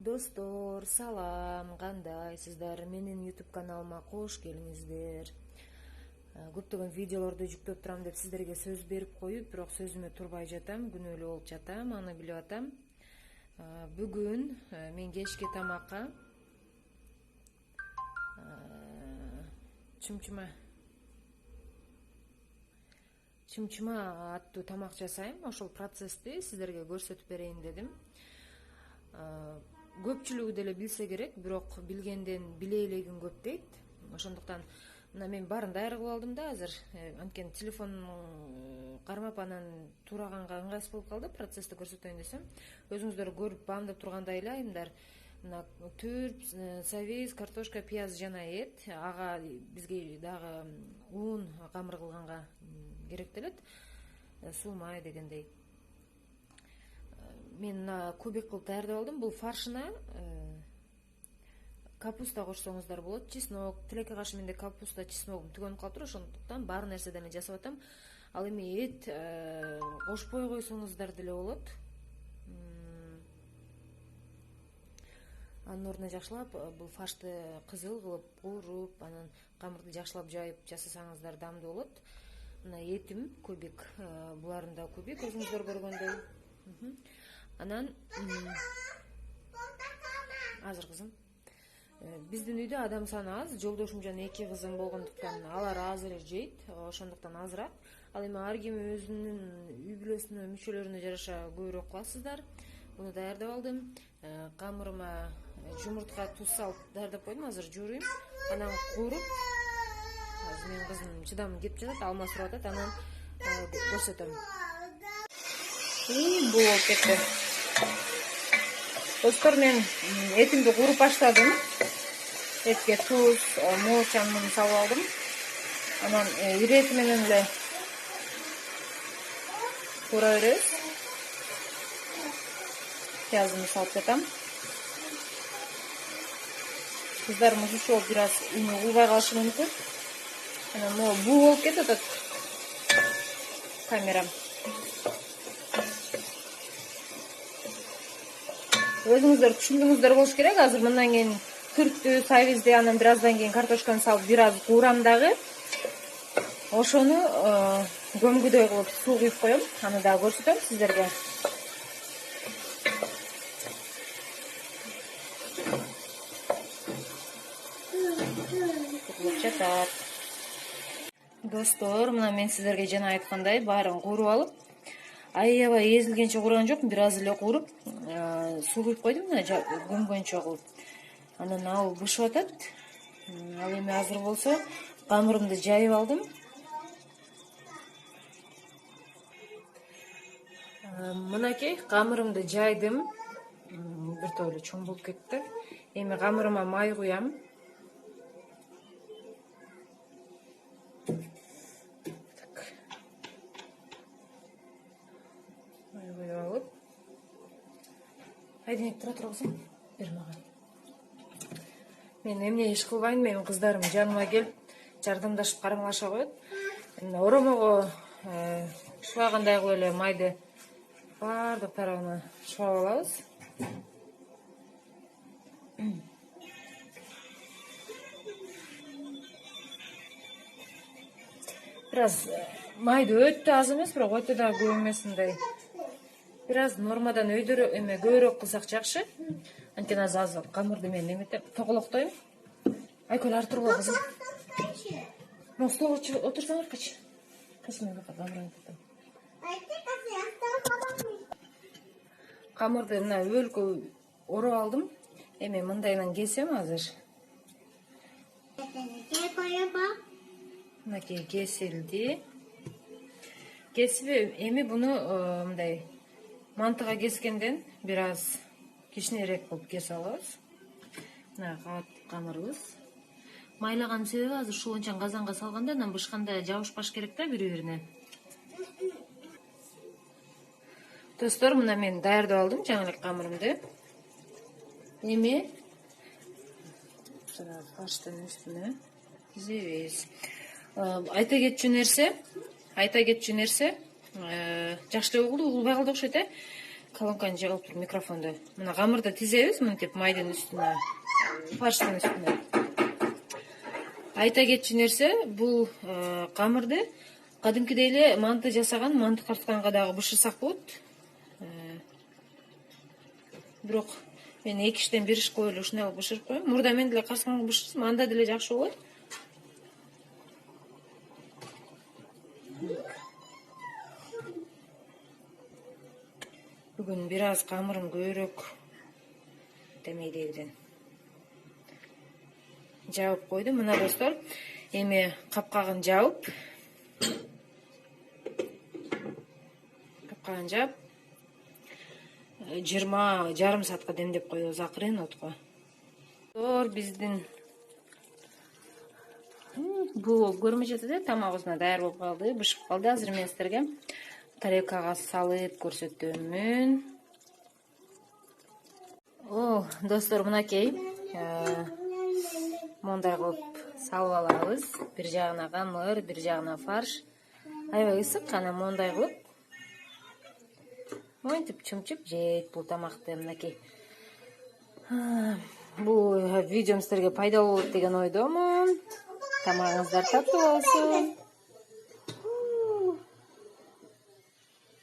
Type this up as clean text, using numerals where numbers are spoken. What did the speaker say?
Достор, салам, кандайсыздар? Менин YouTube каналыма кош келиңиздер. Көптөгөн видеолорду жүктөп турам деп сиздерге сөз берип коюп, бирок сөзүмө турбай жатам, күнөөлүү болуп жатам, аны билип атам. Бүгүн мен кечки тамакка чымчыма аттуу тамак жасайм. Ошол процессти сиздерге көрсөтүп берейин дедим. Көпчүлүгү деле билсе керек, бирок билгенден биле элегин көп дейт. Ошондуктан мына мен баарын даяр кылып алдым да азыр. Анткени телефон кармап анан тураганга ыңгайсыз болуп калды, процессти көрсөтөйүн десем. Өзүңүздөр көрүп баамдап тургандай эле, мындар мына түрп, сабиз, картошка, пияз жана эт. Ага бизге дагы ун камыр кылганга керектелет. Суу май дегендей. Мен кубик кылып даярдап алдым. Бул фаршына капуста кошсоңуздар болот, чеснок, тилекке каршы менде капуста, чесногум түгөнүп калыптыр, ошондуктан баары нерседен жасап атам. Ал эми эт кошпой койсоңуздар деле болот. Анын ордуна жакшылап бул фаршты кызыл кылып кууруп, анан камырды жакшылап жайып жасасаңыздар даамдуу болот. Мына этим кубик, буларын да кубик өзүңүздөр көргөндөй. Анан азыр кызым, биздин үйдө адам саны аз, жолдошум жана 2 кызым болгондуктан алар аз эле жейт, ошондуктан азыраак. Ал эми ар ким өзүнүн үй бүлөсүнө, мүчөлөрүнө жараша көбүрөөк кыласыздар. Буну даярдап алдым. Камырыма жумуртка, туз салып даярдап койдум. Азыр жууруйм. Анан кууруп, азыр менин кызым чыдамым кетип жатат, алма сурап атат, анан көрсөтөм. Бул болуп кетти. Достор, мен этимди кууруп баштадым. Этке туз, моочанын салып алдым. Анан ири эти менен эле куура беребиз. Пиязымды салып жатам. Кыздарым ушул бир аз уну улбай калышы мүмкүн. Анан могу буу болуп кетип атат камерам. Өзүңүздөр түшүндүңүздөр болуш керек. Азыр мындан кийин түрттү, сабизди, анан бир аздан кийин картошканы салып бир аз куурам дагы. Ошону көмгүдөй кылып суу куюп коем. Аны дагы көрсөтөм сиздерге. Жатат. Достор, мына мен сиздерге жана айткандай баарын кууруп алып, аябай эзилгенче куурган жокмун, бир аз эле кууруп, суу куюп койдум, мына көмгөнчө кылып. Анан ал бышып атат. Ал эми азыр болсо камырымды жайып алдым. Мынакей камырымды жайдым. Бир топ эле чоң болуп кетти. Эми камырыма май куям. Айдинек тура кызым, бер мага. Мен эмне иш кылбайм, менин кыздарым жаныма келип, жардамдашып кармалаша коет. Оромого шыбагандай кылып эле майды баардык тарабына шыбап алабыз. Бир аз майды өтө аз эмес, бирок өтө да көп эмес, мындай. Бир аз нормадан көбүрөөк кылсак жакшы. Анткени аз камырды мен эметем, тоголоктойм. Айкөл ары тургула кызым. Mo столго отурсаңар качы. Качы мен бака камырын кетем. Камырды мына өлкө ороп алдым. Эми мындайдан кесем азыр. Мынакей кесилди. Кесип эми буну мындай мантыга кескенден бир аз кичинерээк кылып кесип алабыз. Мына камырыбыз. Майлаган себеби азыр ушунча казанга салганда, анан бышканда жабышпаш керек да бири-бирине. Достор, мына мен даярдап алдым жаңы эле камырымды. Эми фарштын үстүнө тизебиз. Айта кетчү нерсе, жакшы эле угулбай калды окшойт, колонканы жығылып тұр микрофонды. Мына қамырды тіземіз мынтип майдың үстіне, фарштың үстіне. Айта кетчү нерсе, бұл қамырды кадимкидей эле манты жасаган, манты картканга дагы бышырсак болот. Бирок мен 2 иштен 1 иш коюп эле ушундай кылып бышырып коем. Мурда мен деле картканга бышырсам, анда деле жакшы болот. Бүгүн бир аз камырым көбүрөөк демейдегиден жабып койдум. Мына достор, эми капкагын жабып, жаап 20 жарым саатка демдеп коебуз акырын отко. Биздин бул көрмөй жатат, тамагыбызга даяр болуп калды, бышып калды. Азыр мен сиздерге тарелкага салып көрсөтөмүн. Достор, мынакей мондай кылып салып алабыз. Бир жагына камыр, бир жагына фарш. Аябай ысык, анан мондай кылып монтип чумчуп жейт бул тамакты. Мынакей. Бул видеом сиздерге пайдалуу болот деген ойдомун. Тамагыңыздар таттуу болсун.